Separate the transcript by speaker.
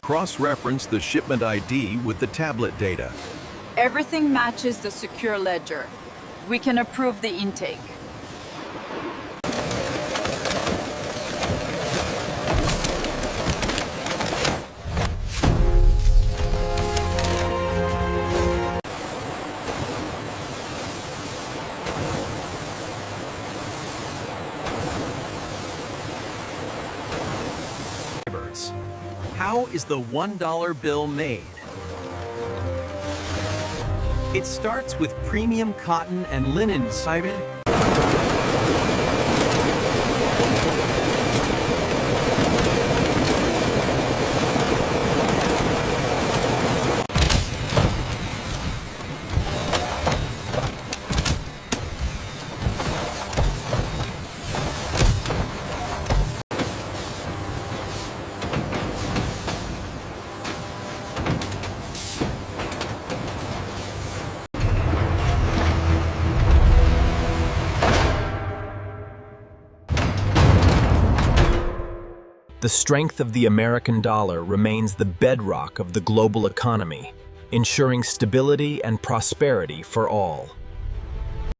Speaker 1: cross-reference the shipment ID with the tablet data.
Speaker 2: Everything matches the secure ledger. We can approve the intake.
Speaker 1: How is the $1 bill made? It starts with premium cotton and linen cited.
Speaker 3: The strength of the American dollar remains the bedrock of the global economy, ensuring stability and prosperity for all.